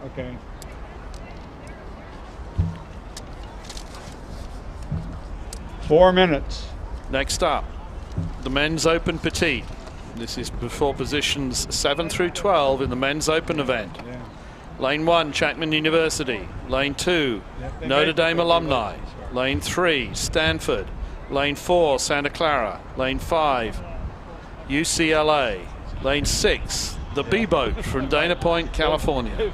Okay. Four minutes. Next up, the Men's Open Petite. This is before positions 7 through 12 in the Men's Open event. Yeah. Lane 1, Chapman University. Lane 2, Notre Dame Alumni. Lane 3, Stanford. Lane 4, Santa Clara. Lane 5, UCLA. Lane 6, the B-Boat from Dana Point, California.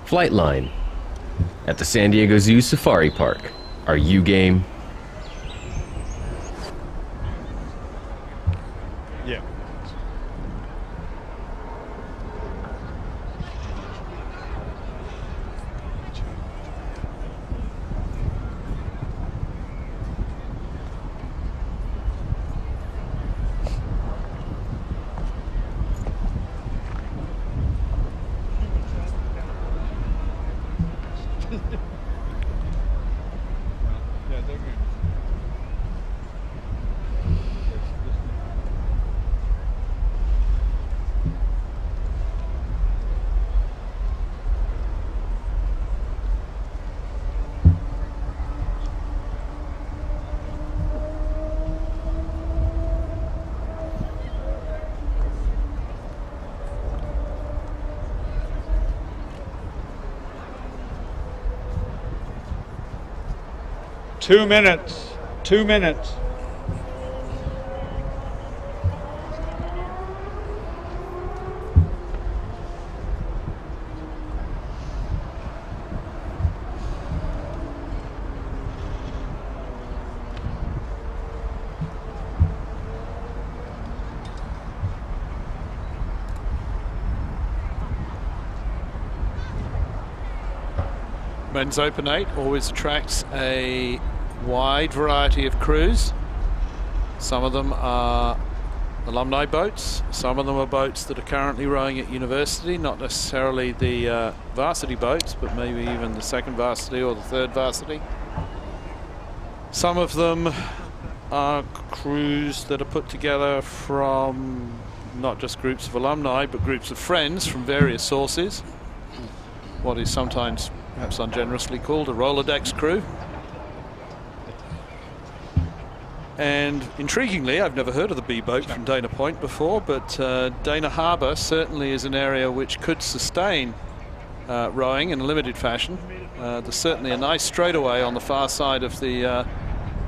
Flight line at the San Diego Zoo Safari Park. Are you game? Yeah. Two minutes. 2 minutes. Men's Open 8 always attracts a wide variety of crews. Some of them are alumni boats, some of them are boats that are currently rowing at university, not necessarily the varsity boats, but maybe even the second varsity or the third varsity. Some of them are crews that are put together from not just groups of alumni, but groups of friends from various sources. What is sometimes, perhaps ungenerously, called a Rolodex crew. And intriguingly, I've never heard of the B-Boat from Dana Point before, but Dana Harbour certainly is an area which could sustain rowing in a limited fashion. There's certainly a nice straightaway on the far side of the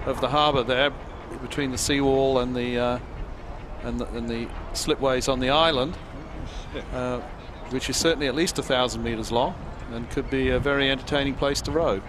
harbour there, between the seawall and the slipways on the island, which is certainly at least 1,000 meters long and could be a very entertaining place to row.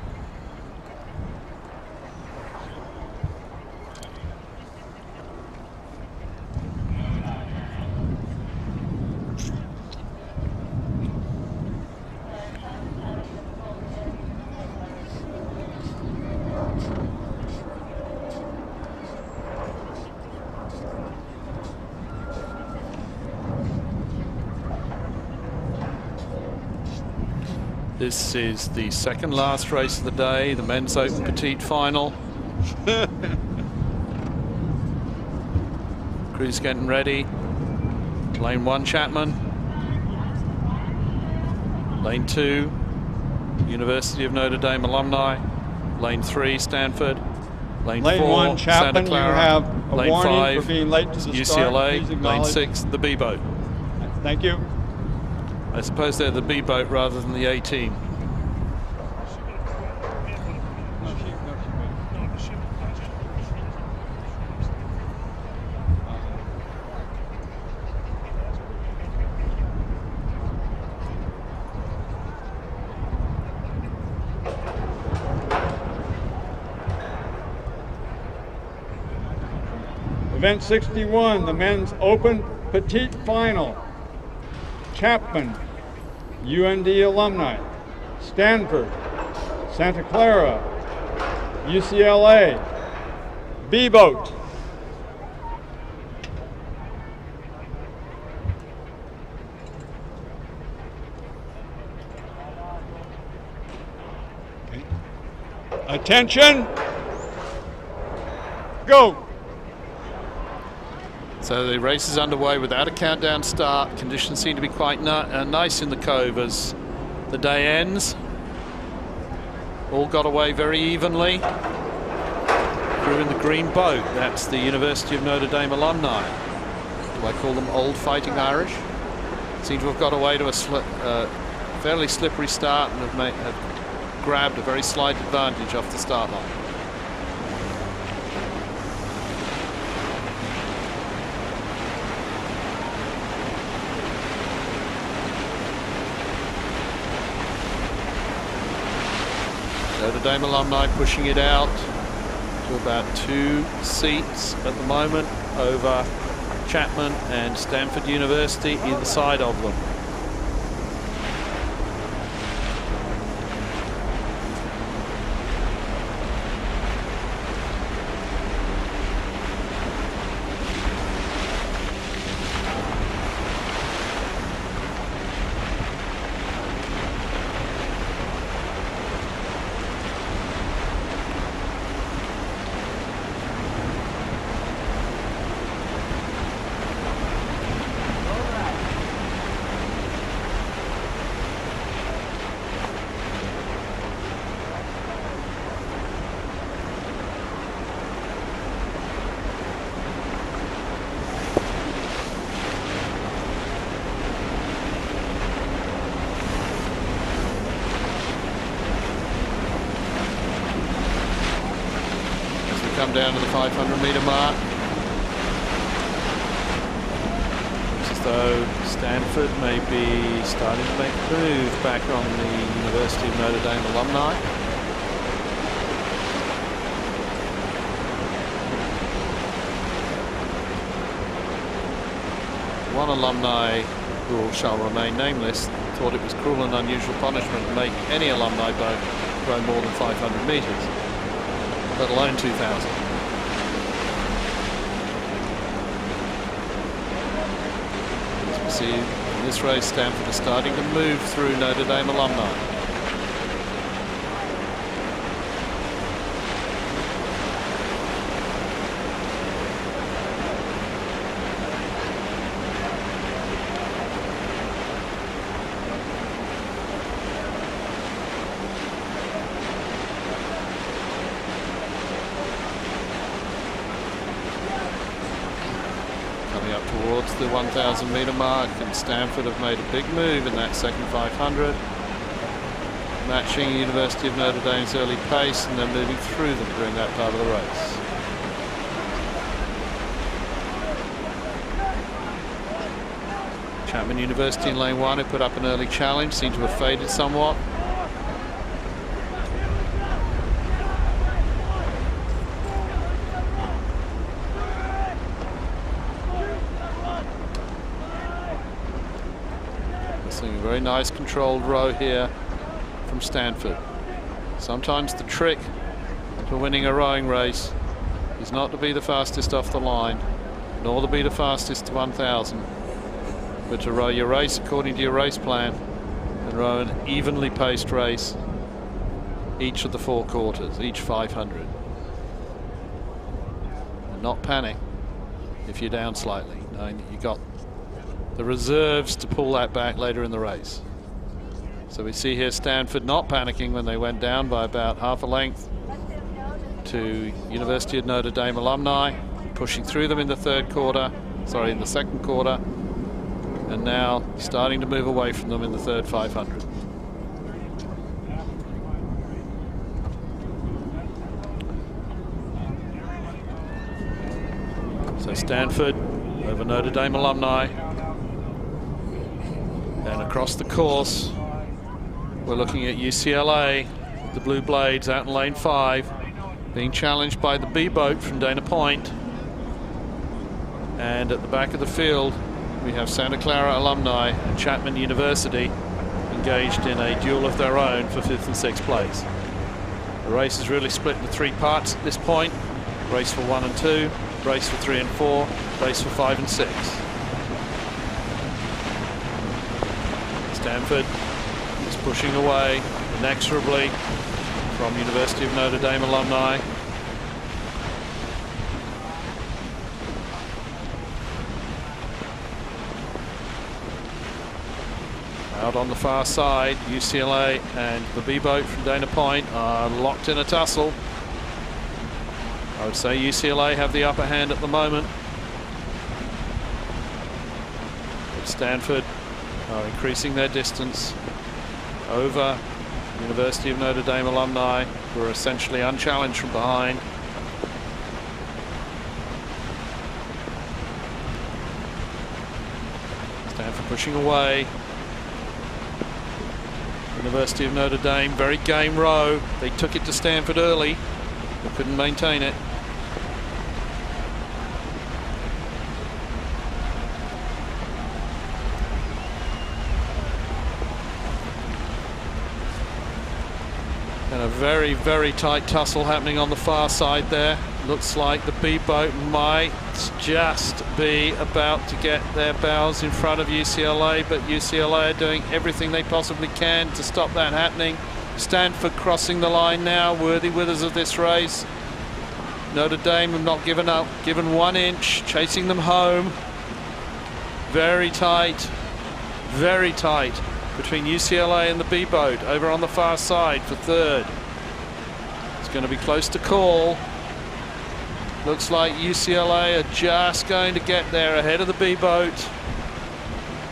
This is the second last race of the day, the Men's Open Petite final. Crew's getting ready. Lane 1, Chapman. Lane 2, University of Notre Dame Alumni. Lane 3, Stanford. Lane 4, 1, Chapman, Santa Clara. you have a Lane warning 5, for being late to the UCLA. start. Please Lane acknowledge. 6, the B-Boat. Thank you. I suppose they're the B-Boat rather than the A-Team. Event 61, the Men's Open Petite Final. Chapman, UND Alumni. Stanford, Santa Clara, UCLA. B-Boat. Attention. Go. So the race is underway without a countdown start. Conditions seem to be quite nice in the cove as the day ends. All got away very evenly. Crew in the green boat, that's the University of Notre Dame alumni. Do I call them old fighting Irish? Seem to have got away to a fairly slippery start and have grabbed a very slight advantage off the start line. Notre Dame alumni pushing it out to about 2 seats at the moment over Chapman and Stanford University either side of them. Come down to the 500-meter mark. Looks as though Stanford may be starting to make a move back on the University of Notre Dame alumni. One alumni, who shall remain nameless, thought it was cruel and unusual punishment to make any alumni boat grow more than 500 meters. Let alone 2,000. As we see in this race, Stanford is starting to move through Notre Dame alumni. Towards the 1,000-meter mark, and Stanford have made a big move in that second 500, matching University of Notre Dame's early pace, and then moving through them during that part of the race. Chapman University in lane 1 who put up an early challenge, seem to have faded somewhat. A very nice controlled row here from Stanford. Sometimes the trick to winning a rowing race is not to be the fastest off the line, nor to be the fastest to 1,000, but to row your race according to your race plan and row an evenly paced race each of the 4 quarters, each 500. And not panic if you're down slightly, knowing that you got the reserves to pull that back later in the race. So we see here Stanford not panicking when they went down by about half a length to University of Notre Dame alumni, pushing through them in the second quarter, and now starting to move away from them in the third 500. So Stanford over Notre Dame alumni. And across the course, we're looking at UCLA, the Blue Blades out in lane 5, being challenged by the B boat from Dana Point. And at the back of the field, we have Santa Clara alumni and Chapman University engaged in a duel of their own for 5th and 6th place. The race is really split into 3 parts at this point. Race for 1 and 2, race for 3 and 4, race for 5 and 6. Stanford is pushing away inexorably from University of Notre Dame alumni. Out on the far side, UCLA and the B-boat from Dana Point are locked in a tussle. I would say UCLA have the upper hand at the moment. But Stanford are increasing their distance over University of Notre Dame alumni, who are essentially unchallenged from behind. Stanford pushing away. University of Notre Dame, very game row. They took it to Stanford early, but couldn't maintain it. And a very, very tight tussle happening on the far side there. Looks like the B-boat might just be about to get their bows in front of UCLA, but UCLA are doing everything they possibly can to stop that happening. Stanford crossing the line now, worthy winners of this race. Notre Dame have not given up, given 1 inch, chasing them home. Very tight between UCLA and the B-boat over on the far side for third. It's going to be close to call. Looks like UCLA are just going to get there ahead of the B-boat.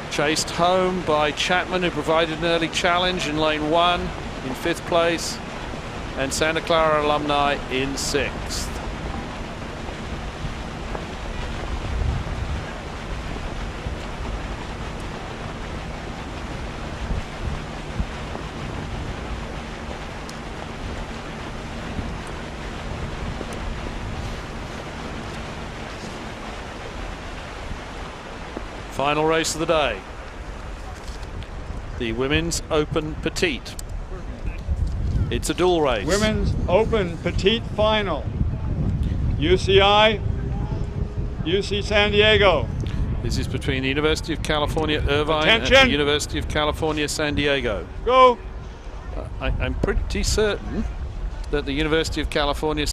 Chased home by Chapman, who provided an early challenge in lane 1 in 5th place, and Santa Clara alumni in 6th. Final race of the day, the Women's Open Petite. It's a dual race. Women's Open Petite Final. UCI, UC San Diego. This is between the University of California, Irvine Attention. and the University of California, San Diego. Go. I'm pretty certain that the University of California